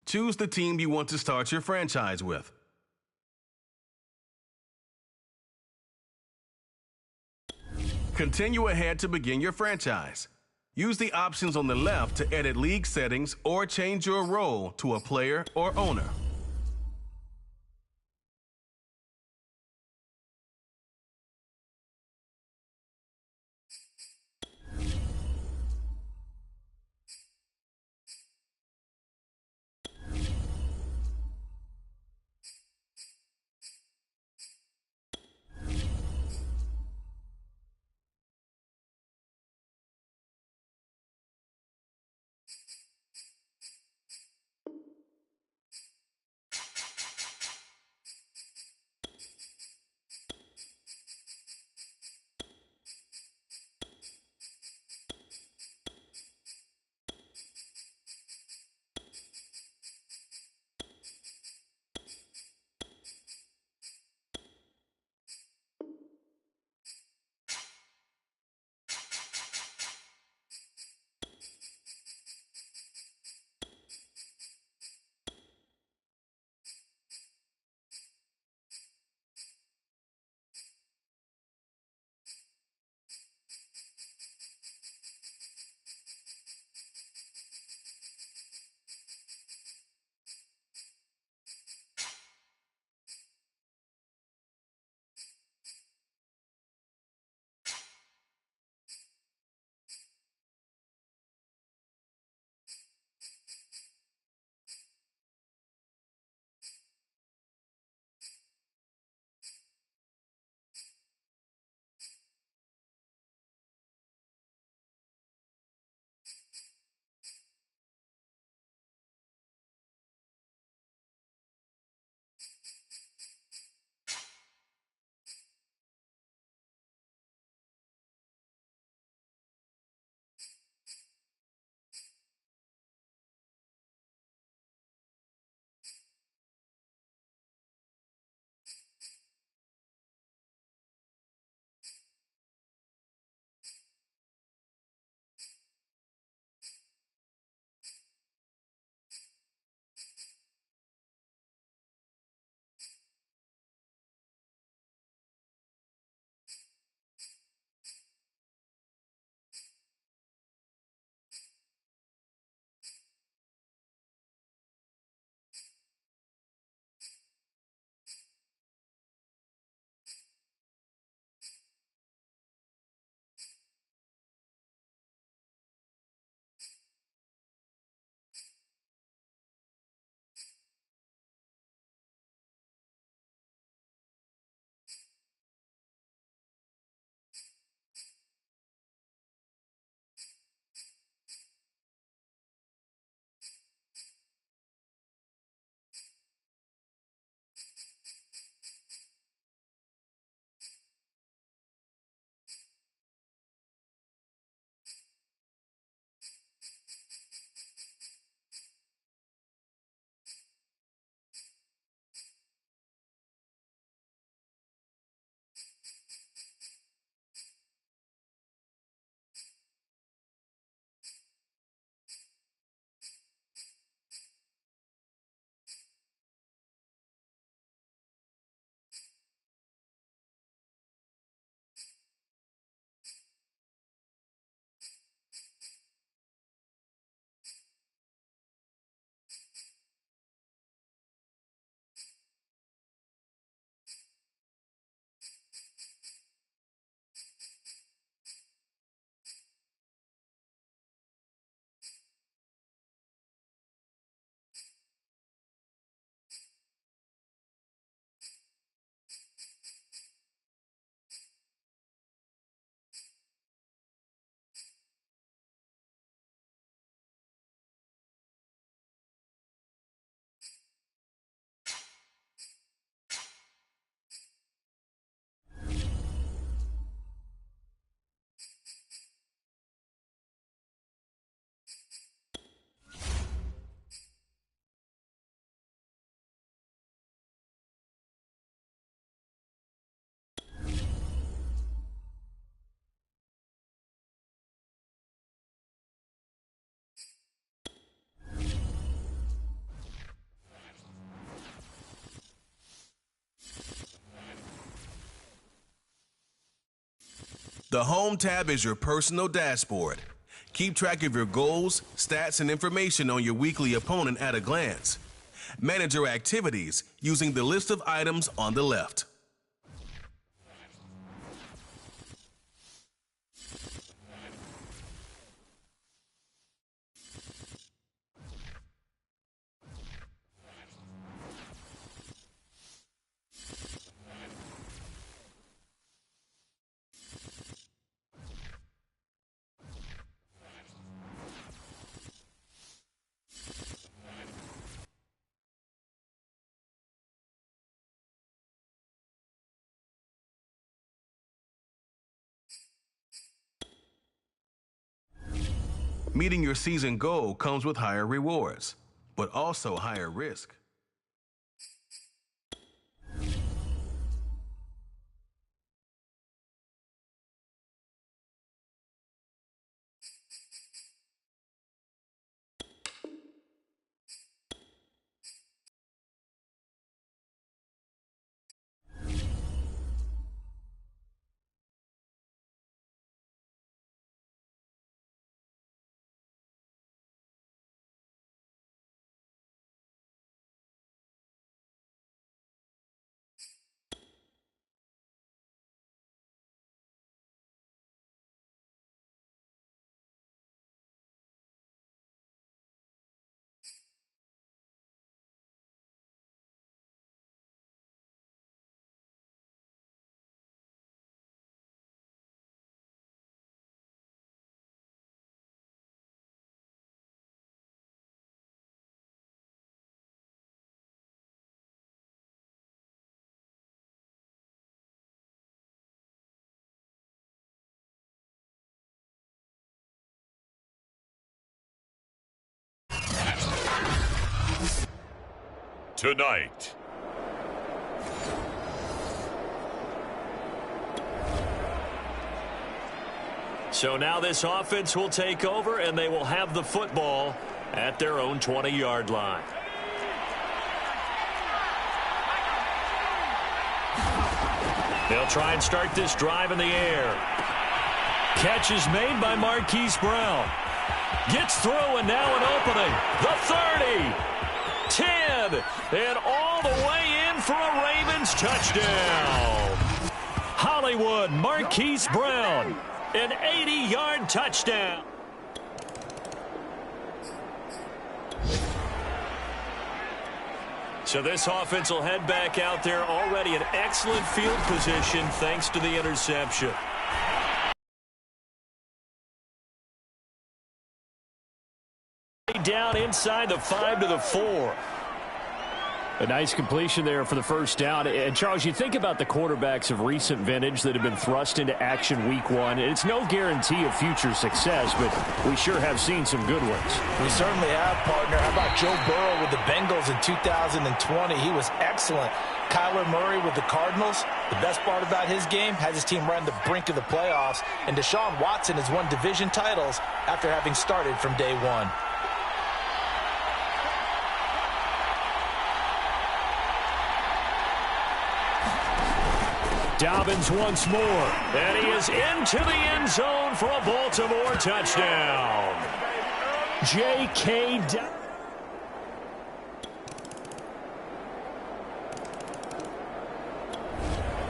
Choose the team you want to start your franchise with. Continue ahead to begin your franchise. Use the options on the left to edit league settings or change your role to a player or owner. The Home tab is your personal dashboard. Keep track of your goals, stats, and information on your weekly opponent at a glance. Manage your activities using the list of items on the left. Meeting your season goal comes with higher rewards, but also higher risk. Tonight. So now this offense will take over, and they will have the football at their own 20-yard line. They'll try and start this drive in the air. Catch is made by Marquise Brown. Gets through, and now an opening. The 30. 10, and all the way in for a Ravens touchdown. Hollywood, Marquise Brown, an 80-yard touchdown. So this offense will head back out there, already in excellent field position thanks to the interception. Down inside the 5 to the 4. A nice completion there for the first down. And, Charles, you think about the quarterbacks of recent vintage that have been thrust into action week one. It's no guarantee of future success, but we sure have seen some good ones. We certainly have, partner. How about Joe Burrow with the Bengals in 2020? He was excellent. Kyler Murray with the Cardinals. The best part about his game, has his team right on the brink of the playoffs. And Deshaun Watson has won division titles after having started from day one. Dobbins once more, and he is into the end zone for a Baltimore touchdown. J.K. Dobbins.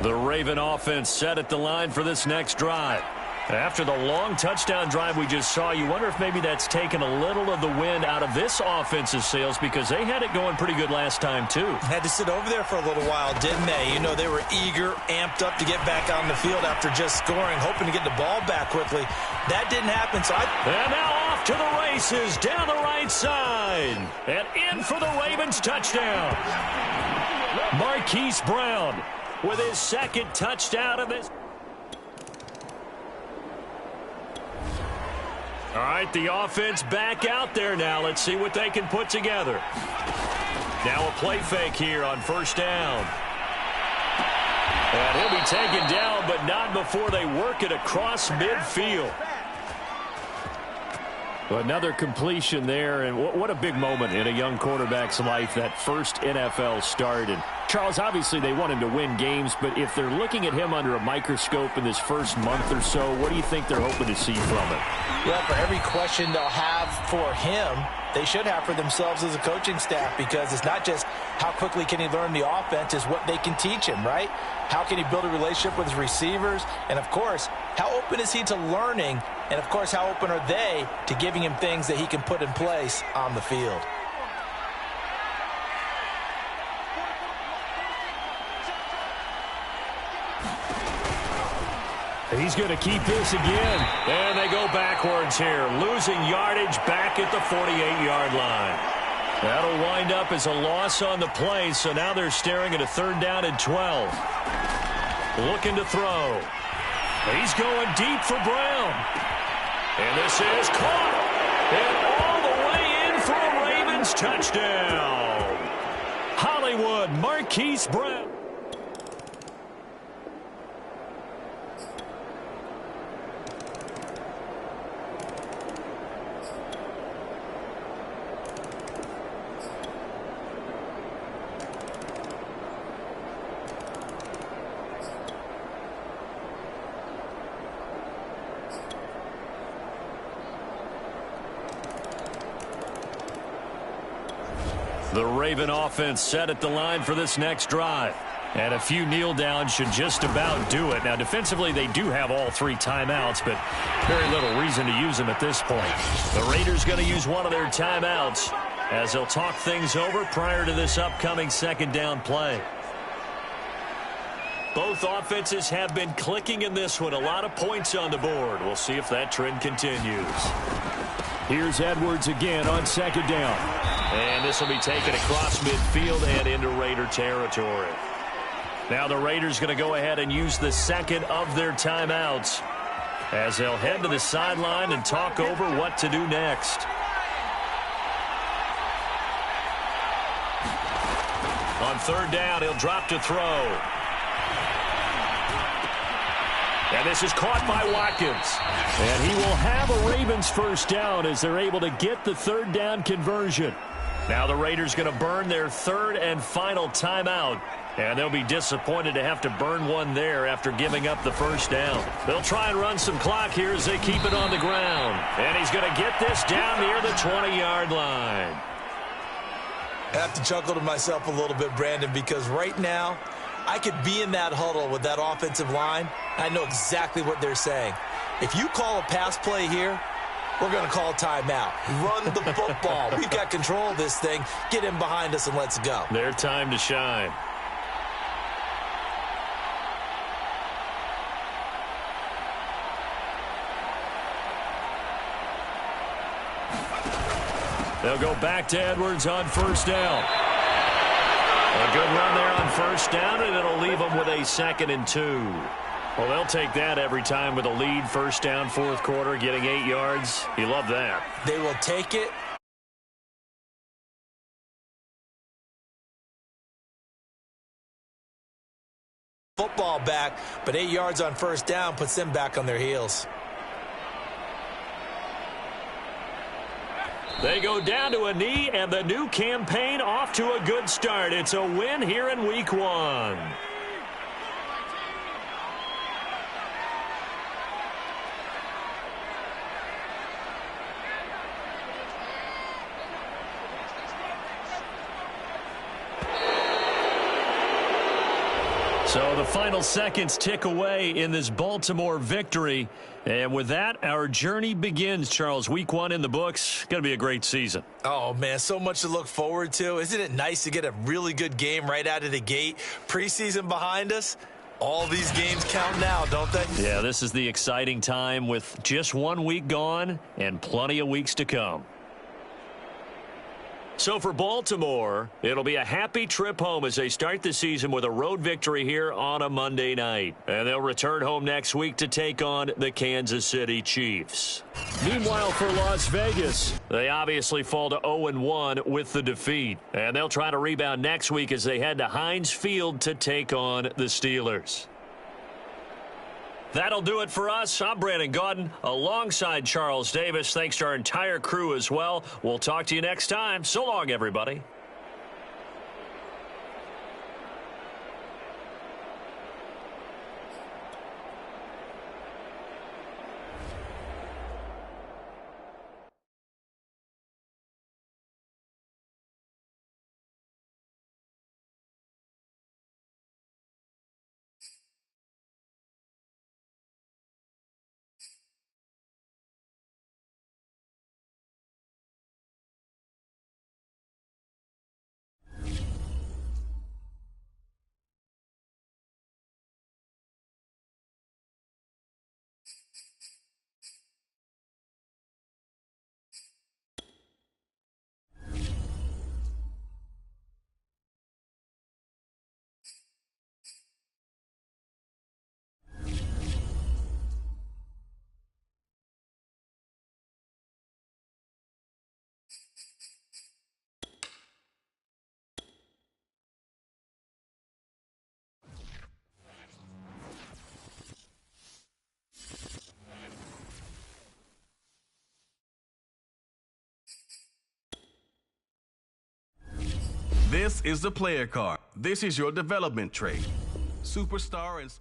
The Raven offense set at the line for this next drive. After the long touchdown drive we just saw, you wonder if maybe that's taken a little of the wind out of this offense's sails, because they had it going pretty good last time, too. Had to sit over there for a little while, didn't they? You know, they were eager, amped up to get back out on the field after just scoring, hoping to get the ball back quickly. That didn't happen, so And now off to the races, down the right side. And in for the Ravens touchdown. Marquise Brown with his second touchdown of this. All right, the offense back out there now. Let's see what they can put together. Now a play fake here on first down. And he'll be taken down, but not before they work it across midfield. Another completion there, and what a big moment in a young quarterback's life, that first NFL start. And Charles, obviously they want him to win games, but if they're looking at him under a microscope in this first month or so, what do you think they're hoping to see from him? Well, for every question they'll have for him, they should have for themselves as a coaching staff, because it's not just how quickly can he learn the offense, it's what they can teach him, right? How can he build a relationship with his receivers? And, of course, how open is he to learning? And, of course, how open are they to giving him things that he can put in place on the field? He's going to keep this again. And they go backwards here, losing yardage back at the 48-yard line. That'll wind up as a loss on the play, so now they're staring at a 3rd down and 12. Looking to throw. He's going deep for Brown. And this is caught. And all the way in for a Ravens touchdown. Hollywood, Marquise Brown. The Raven offense set at the line for this next drive. And a few kneel downs should just about do it. Now, defensively, they do have all 3 timeouts, but very little reason to use them at this point. The Raiders going to use one of their timeouts as they'll talk things over prior to this upcoming 2nd down play. Both offenses have been clicking in this one. A lot of points on the board. We'll see if that trend continues. Here's Edwards again on 2nd down. And this will be taken across midfield and into Raider territory. Now the Raiders going to go ahead and use the 2nd of their timeouts as they'll head to the sideline and talk over what to do next. On 3rd down, he'll drop to throw. And this is caught by Watkins. And he will have a Ravens 1st down as they're able to get the 3rd down conversion. Now the Raiders going to burn their 3rd and final timeout. And they'll be disappointed to have to burn one there after giving up the 1st down. They'll try and run some clock here as they keep it on the ground. And he's going to get this down near the 20-yard line. I have to chuckle to myself a little bit, Brandon, because right now I could be in that huddle with that offensive line. I know exactly what they're saying. If you call a pass play here, we're going to call timeout. Run the football. We've got control of this thing. Get in behind us and let's go. Their time to shine. They'll go back to Edwards on 1st down. A good run there on 1st down, and it'll leave them with a 2nd and 2. Well, they'll take that every time with a lead. 1st down, 4th quarter, getting 8 yards. You love that. They will take it. Football back, but 8 yards on 1st down puts them back on their heels. They go down to a knee, and the new campaign off to a good start. It's a win here in Week 1. So the final seconds tick away in this Baltimore victory. And with that, our journey begins, Charles. Week 1 in the books. Going to be a great season. Oh, man, so much to look forward to. Isn't it nice to get a really good game right out of the gate? Preseason behind us. All these games count now, don't they? Yeah, this is the exciting time with just 1 week gone and plenty of weeks to come. So for Baltimore, it'll be a happy trip home as they start the season with a road victory here on a Monday night. And they'll return home next week to take on the Kansas City Chiefs. Meanwhile, for Las Vegas, they obviously fall to 0-1 with the defeat. And they'll try to rebound next week as they head to Heinz Field to take on the Steelers. That'll do it for us. I'm Brandon Gaudin alongside Charles Davis. Thanks to our entire crew as well. We'll talk to you next time. So long, everybody. This is the player card. This is your development trait. Superstar and...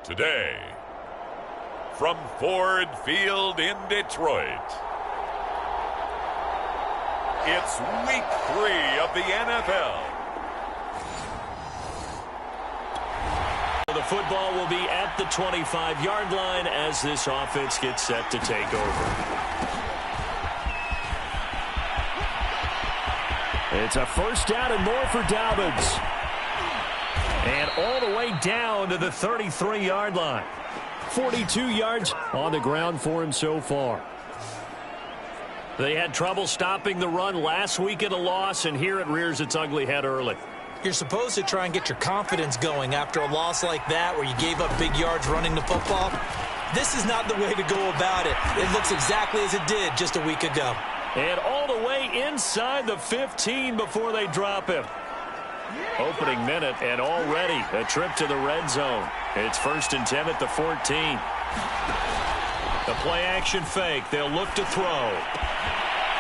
Today, from Ford Field in Detroit, it's Week 3 of the NFL. The football will be at the 25-yard line as this offense gets set to take over. It's a first down and more for Dobbins. And all the way down to the 33-yard line. 42 yards on the ground for him so far. They had trouble stopping the run last week at a loss, and here it rears its ugly head early. You're supposed to try and get your confidence going after a loss like that where you gave up big yards running the football. This is not the way to go about it. It looks exactly as it did just a week ago. And all the way inside the 15 before they drop him. Opening minute, and already a trip to the red zone. It's 1st and 10 at the 14. The play action fake. They'll look to throw.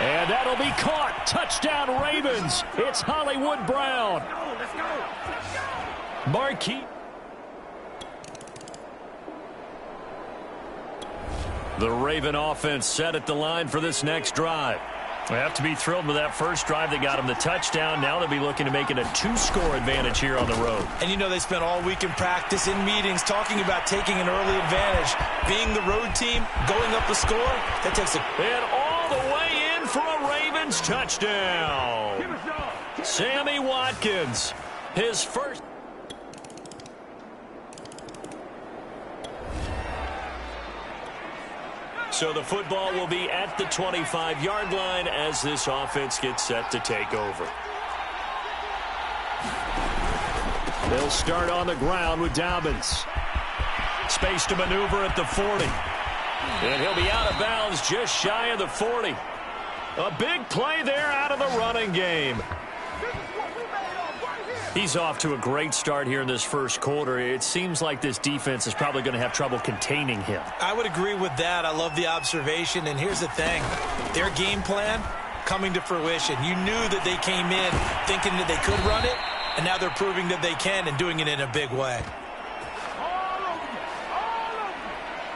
And that'll be caught. Touchdown Ravens. It's Hollywood Brown. Marquis. The Raven offense set at the line for this next drive. They have to be thrilled with that first drive that got them the touchdown. Now they'll be looking to make it a 2-score advantage here on the road. And you know they spent all week in practice, in meetings, talking about taking an early advantage. Being the road team, going up a score, that takes a... And all the way in for a Ravens touchdown. Sammy Watkins, his first... So the football will be at the 25-yard line as this offense gets set to take over. They'll start on the ground with Dobbins. Space to maneuver at the 40. And he'll be out of bounds just shy of the 40. A big play there out of the running game. He's off to a great start here in this first quarter. It seems like this defense is probably going to have trouble containing him. I would agree with that. I love the observation. And here's the thing. Their game plan coming to fruition. You knew that they came in thinking that they could run it, and now they're proving that they can and doing it in a big way.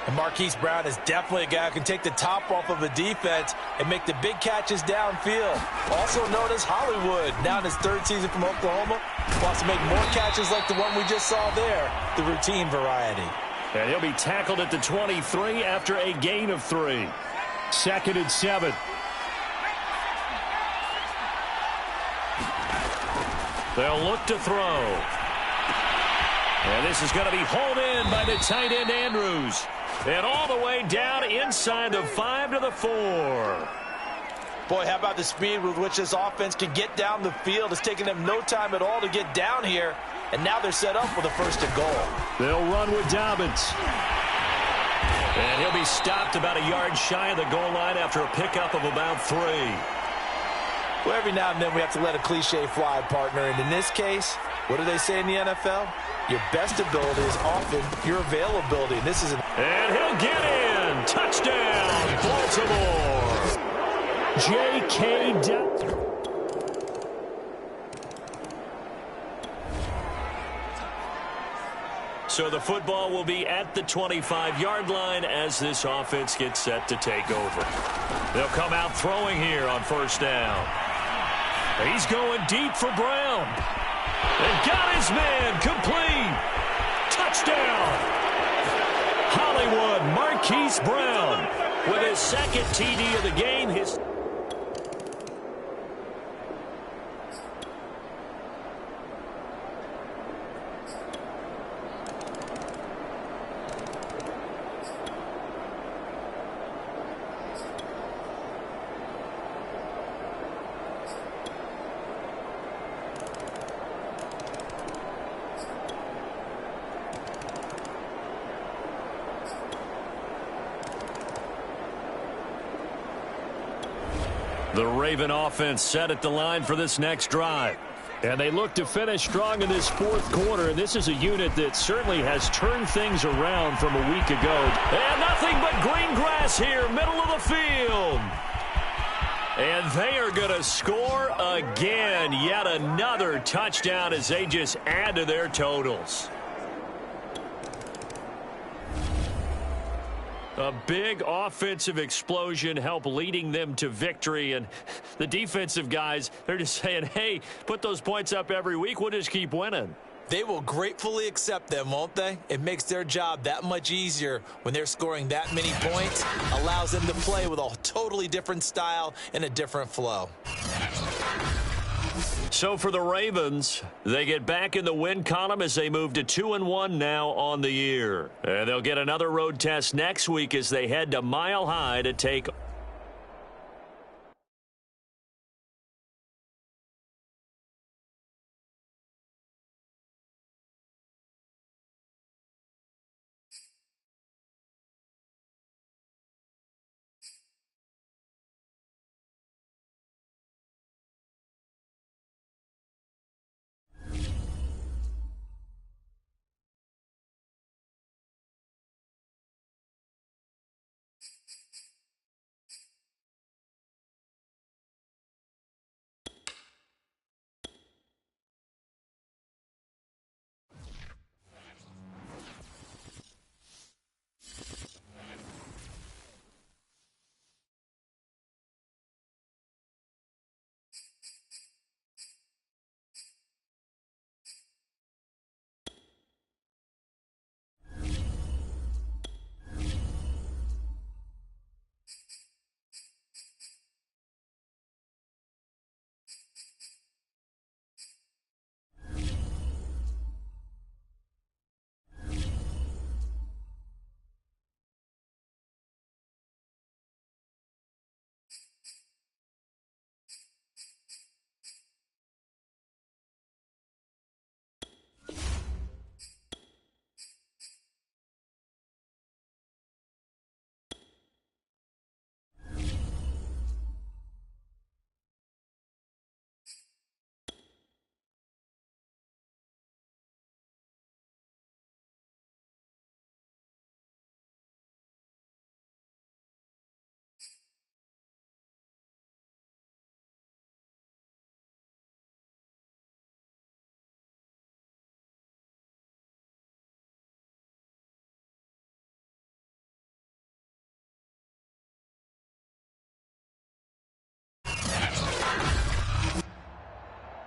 And Marquise Brown is definitely a guy who can take the top off of a defense and make the big catches downfield. Also known as Hollywood, now in his 3rd season from Oklahoma. Wants to make more catches like the one we just saw there, the routine variety. And he'll be tackled at the 23 after a gain of 3. 2nd and 7. They'll look to throw. And this is going to be hauled in by the tight end Andrews. And all the way down inside the 5 to the 4. Boy, how about the speed with which this offense can get down the field? It's taken them no time at all to get down here. And now they're set up for the 1st and goal. They'll run with Dobbins. And he'll be stopped about a yard shy of the goal line after a pickup of about 3. Well, every now and then we have to let a cliche fly, partner. And in this case, what do they say in the NFL? Your best ability is often your availability. And this is And he'll get in. Touchdown, Baltimore. J.K. So the football will be at the 25-yard line as this offense gets set to take over. They'll come out throwing here on first down. He's going deep for Brown. And got his man complete. Touchdown. Hollywood Marquise Brown with his second TD of the game. The Raven offense set at the line for this next drive. And they look to finish strong in this fourth quarter. And this is a unit that certainly has turned things around from a week ago. And nothing but green grass here, middle of the field. And they are going to score again. Yet another touchdown as they just add to their totals. A big offensive explosion helped leading them to victory. And the defensive guys, they're just saying, hey, put those points up every week. We'll just keep winning. They will gratefully accept them, won't they? It makes their job that much easier when they're scoring that many points. Allows them to play with a totally different style and a different flow. So for the Ravens, they get back in the win column as they move to 2-1 now on the year. And they'll get another road test next week as they head to Mile High to take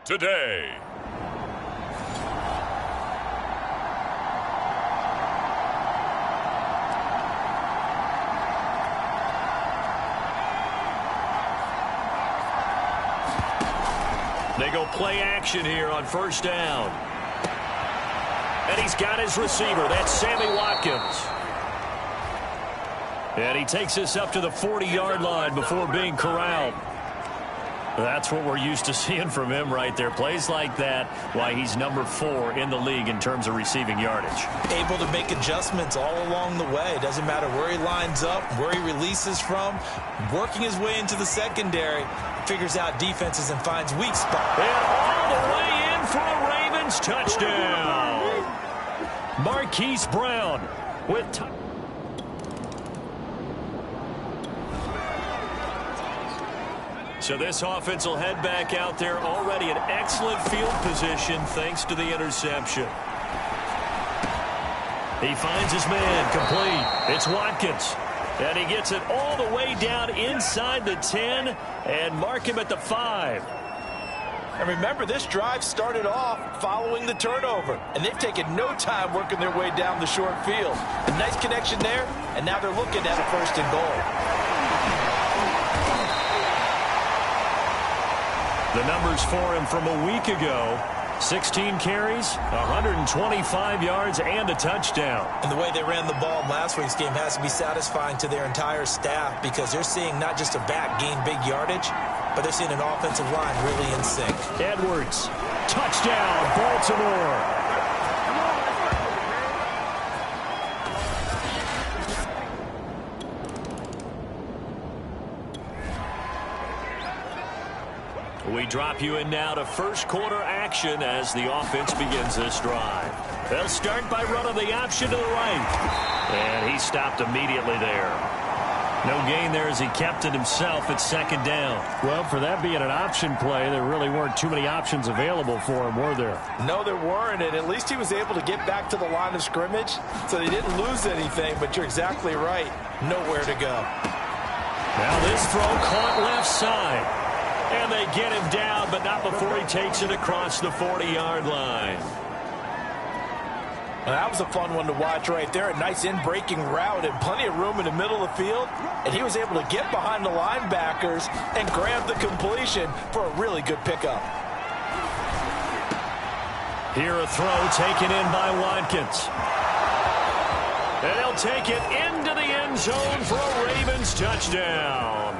today. They go play action here on first down. And he's got his receiver. That's Sammy Watkins. And he takes this up to the 40-yard line before being corralled. That's what we're used to seeing from him right there. Plays like that, why he's number 4 in the league in terms of receiving yardage. Able to make adjustments all along the way. Doesn't matter where he lines up, where he releases from. Working his way into the secondary, figures out defenses and finds weak spots. And all the way in for a Ravens touchdown. Marquise Brown with So this offense will head back out there already in excellent field position thanks to the interception. He finds his man complete. It's Watkins. And he gets it all the way down inside the 10 and mark him at the 5. And remember, this drive started off following the turnover, and they've taken no time working their way down the short field. A nice connection there, and now they're looking at a 1st and goal. The numbers for him from a week ago: 16 carries, 125 yards, and a touchdown. And the way they ran the ball in last week's game has to be satisfying to their entire staff, because they're seeing not just a back gain big yardage, but they're seeing an offensive line really in sync. Edwards, touchdown, Baltimore. We drop you in now to first quarter action as the offense begins this drive. They'll start by running the option to the right. And he stopped immediately there. No gain there as he kept it himself at 2nd down. Well, for that being an option play, there really weren't too many options available for him, were there? No, there weren't, and at least he was able to get back to the line of scrimmage, so they didn't lose anything, but you're exactly right. Nowhere to go. Now this throw caught left side. And they get him down, but not before he takes it across the 40-yard line. Well, that was a fun one to watch right there. A nice in-breaking route and plenty of room in the middle of the field. And he was able to get behind the linebackers and grab the completion for a really good pickup. Here a throw taken in by Watkins. And he'll take it into the end zone for a Ravens touchdown.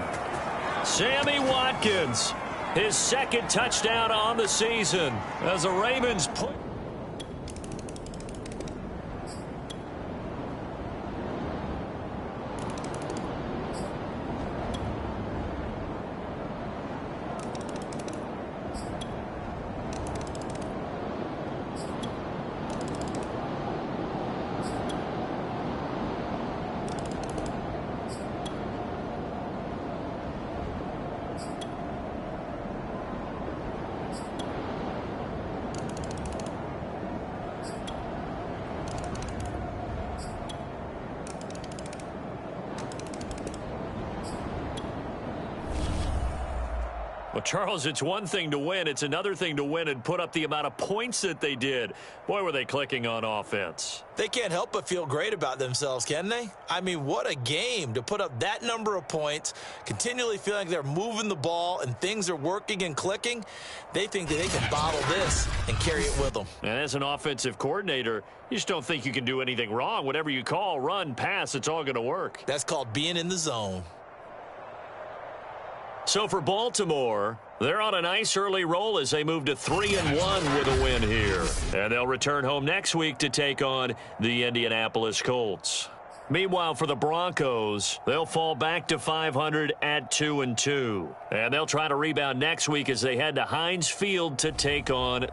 Sammy Watkins, his 2nd touchdown on the season as the Ravens put. Well, Charles, it's one thing to win. It's another thing to win and put up the amount of points that they did. Boy, were they clicking on offense. They can't help but feel great about themselves, can they? I mean, what a game to put up that number of points, continually feeling like they're moving the ball and things are working and clicking. They think that they can bottle this and carry it with them. And as an offensive coordinator, you just don't think you can do anything wrong. Whatever you call, run, pass, it's all going to work. That's called being in the zone. So for Baltimore, they're on a nice early roll as they move to 3-1 with a win here. And they'll return home next week to take on the Indianapolis Colts. Meanwhile, for the Broncos, they'll fall back to 500 at 2-2. And they'll try to rebound next week as they head to Heinz Field to take on